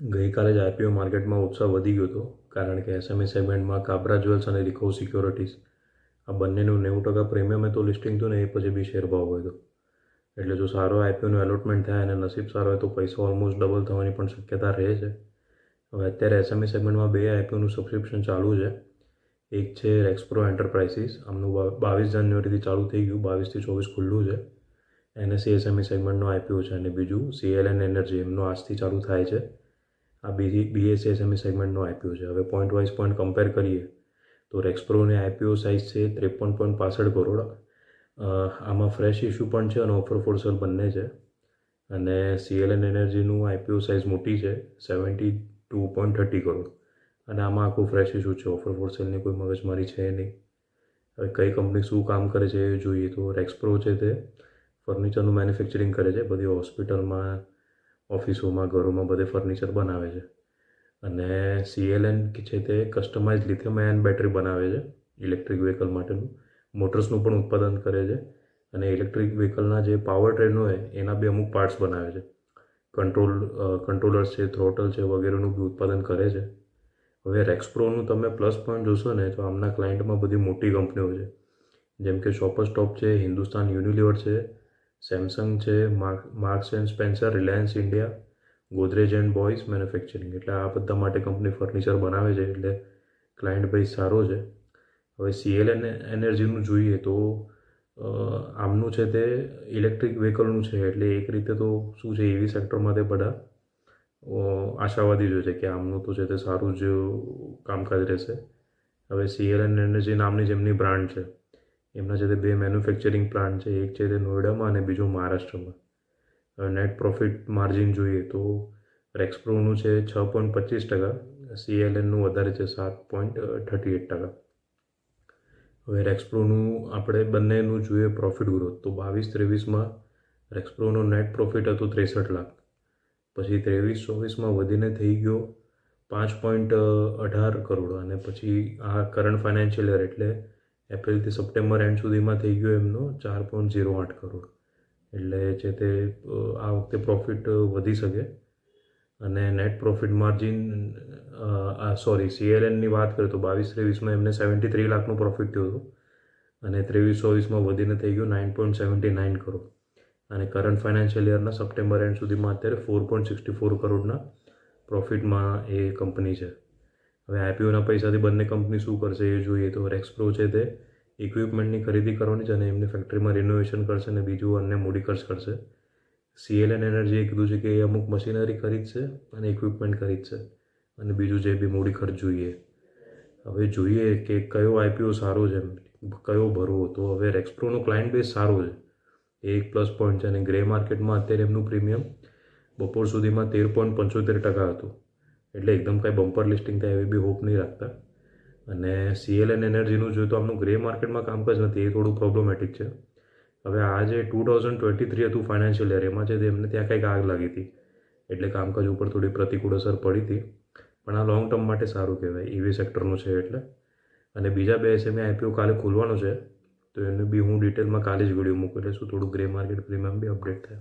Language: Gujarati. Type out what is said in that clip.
ગઈકાલે જ આઈપીઓ માર્કેટમાં ઉત્સાહ વધી ગયો હતો, કારણ કે એસએમઈ સેગમેન્ટમાં કાબરા જ્વેલ્સ અને રિકો સિક્યોરિટીઝ આ બંનેનું 90% પ્રીમિયમે તો લિસ્ટિંગ થયું ને એ પછી બી શેર ભાવ વધ્યો. એટલે જો સારો આઈપીઓનું એલોટમેન્ટ થાય અને નસીબ સારો હોય તો પૈસા ઓલમોસ્ટ ડબલ થવાની પણ શક્યતા રહે છે. હવે અત્યારે એસએમઈ સેગમેન્ટમાં 2 આઈપીઓનું સબસ્ક્રિપ્શન ચાલુ છે. એક છે રેક્સપ્રો એન્ટરપ્રાઇઝિસ, આમનું 22 જાન્યુઆરીથી ચાલુ થઈ ગયું, 22 થી 24 ખુલ્લું છે. એનએસસી એસએમઈ સેગમેન્ટનો આઈપીઓ છે. અને બીજું સીએલએન એનર્જી, એમનો આજથી ચાલુ થાય છે. આ બીએસસી એસએમઈ સેગમેન્ટનો આઈપીઓ છે. હવે પોઈન્ટ વાઇઝ પોઈન્ટ કમ્પેર કરીએ તો રેક્સપ્રોની આઈપીઓ સાઇઝ છે 53.65 કરોડ. આમાં ફ્રેશ ઇસ્યુ પણ છે અને ઓફર ફોર સેલ બંને છે. અને સીએલએન એનર્જીનું આઈપીઓ સાઇઝ મોટી છે 72.30 કરોડ, અને આમાં આખું ફ્રેશ ઇસ્યુ છે. ઓફર ફોર સેલની કોઈ મગજમારી છે નહીં. હવે કઈ કંપની શું કામ કરે છે એ જોઈએ તો રેક્સપ્રો છે તે ફર્નિચરનું મેન્યુફેક્ચરિંગ કરે છે. બધી હોસ્પિટલમાં, ઓફિસોમાં, ઘરોમાં બધે ફર્નિચર બનાવે છે. અને સીએલએન છે તે કસ્ટમાઇઝ લિથિયમ આયન બેટરી બનાવે છે ઇલેક્ટ્રિક વ્હીકલ માટેનું. મોટર્સનું પણ ઉત્પાદન કરે છે. અને ઇલેક્ટ્રિક વ્હીકલના જે પાવર ટ્રેન હોય એના બી અમુક પાર્ટ્સ બનાવે છે. કંટ્રોલર્સ છે, થ્રોટલ છે વગેરેનું બી ઉત્પાદન કરે છે. હવે રેક્સપ્રોનું તમે પ્લસ પોઈન્ટ જોશો ને તો આમના ક્લાયન્ટમાં બધી મોટી કંપનીઓ છે, જેમ કે શોપર સ્ટોપ છે, હિન્દુસ્તાન યુનિલિવર છે, સેમસંગ છે, marks and Spencer, Reliance India, Godrej and boys manufacturing. એટલે આ બધા માટે કંપની ફર્નિચર બનાવે છે, એટલે ક્લાયન્ટ બેઝ સારો છે. હવે સીએલએન એનર્જીનું જોઈએ તો આમનું છે તે ઇલેક્ટ્રિક વ્હીકલનું છે, એટલે એક રીતે તો શું છે, EV સેક્ટરમાં તે બધા આશાવાદી જો છે કે આમનું તો છે તે સારું જ કામકાજ રહેશે. હવે સીએલએન એનર્જી નામની જેમની બ્રાન્ડ છે, એમના છે તે 2 મેન્યુફેક્ચરિંગ પ્લાન્ટ છે. એક છે તે નોઈડામાં અને બીજો મહારાષ્ટ્રમાં. હવે નેટ પ્રોફિટ માર્જિન જોઈએ તો રેક્સપ્રોનું છે 6.25%, સીએલએનનું વધારે છે 7.38%. હવે રેક્સપ્રોનું આપણે બંનેનું જોઈએ પ્રોફિટ ગ્રોથ તો 22-23માં રેક્સપ્રોનો નેટ પ્રોફિટ હતો 63 લાખ, પછી 23-24માં વધીને થઈ ગયો 5.18 કરોડ, અને પછી આ કરંટ ફાઇનાન્શિયલ યર એટલે એપ્રિલથી સપ્ટેમ્બર એન્ડ સુધીમાં થઈ ગયો એમનો 4.08 કરોડ. એટલે છે તે આ વખતે પ્રોફિટ વધી શકે. અને નેટ પ્રોફિટ માર્જિન સીએલએનની વાત કરીએ તો 22-23માં એમને 73 લાખનું પ્રોફિટ થયું હતું, અને 23-24માં વધીને થઈ ગયું 9.79 કરોડ. અને કરંટ ફાઇનાન્શિયલ યરના સપ્ટેમ્બર એન્ડ સુધીમાં અત્યારે 4.64 કરોડના પ્રોફિટમાં એ કંપની છે. હવે આઈપીઓના પૈસાથી બંને કંપની શું કરશે એ જોઈએ તો રેક્સપ્રો છે તે ઇક્વિપમેન્ટની ખરીદી કરવાની છે અને એમની ફેક્ટરીમાં રિનોવેશન કરશે અને બીજું અન્ય મૂડી ખર્ચ કરશે. સીએલએન એનર્જીએ કીધું છે કે એ અમુક મશીનરી ખરીદશે અને ઇક્વિપમેન્ટ ખરીદશે, અને બીજું જે બી મૂડી ખર્ચ જોઈએ. હવે જોઈએ કે કયો આઈપીઓ સારો છે, કયો ભરવો. તો હવે રેક્સપ્રોનો ક્લાયન્ટ બેઝ સારો છે, એ એક પ્લસ પોઈન્ટ છે. અને ગ્રે માર્કેટમાં અત્યારે એમનું પ્રીમિયમ બપોર સુધીમાં 13.75% હતું, એટલે એકદમ કાંઈ બમ્પર લિસ્ટિંગ થાય એવી બી હોપ નહીં રાખતા. અને સીએલએન એનર્જીનું જોઈએ તો આમનું ગ્રે માર્કેટમાં કામકાજ નથી, એ થોડું પ્રોબ્લેમેટિક છે. હવે આ જે 2023 હતું ફાઇનાન્શિયલ યર, એમાં છે એમને ત્યાં કંઈક આગ લાગી હતી, એટલે કામકાજ ઉપર થોડી પ્રતિકૂળ અસર પડી હતી. પણ આ લોંગ ટર્મ માટે સારું કહેવાય, EV સેક્ટરનું છે એટલે. અને બીજા 2 એસએમઈ આઈપીઓ કાલે ખોલવાનું છે, તો એનું બી હું ડિટેલમાં કાલે જ વિડીયો મૂકું, એટલે શું થોડું ગ્રે માર્કેટ પ્રીમિયમ બી અપડેટ થાય.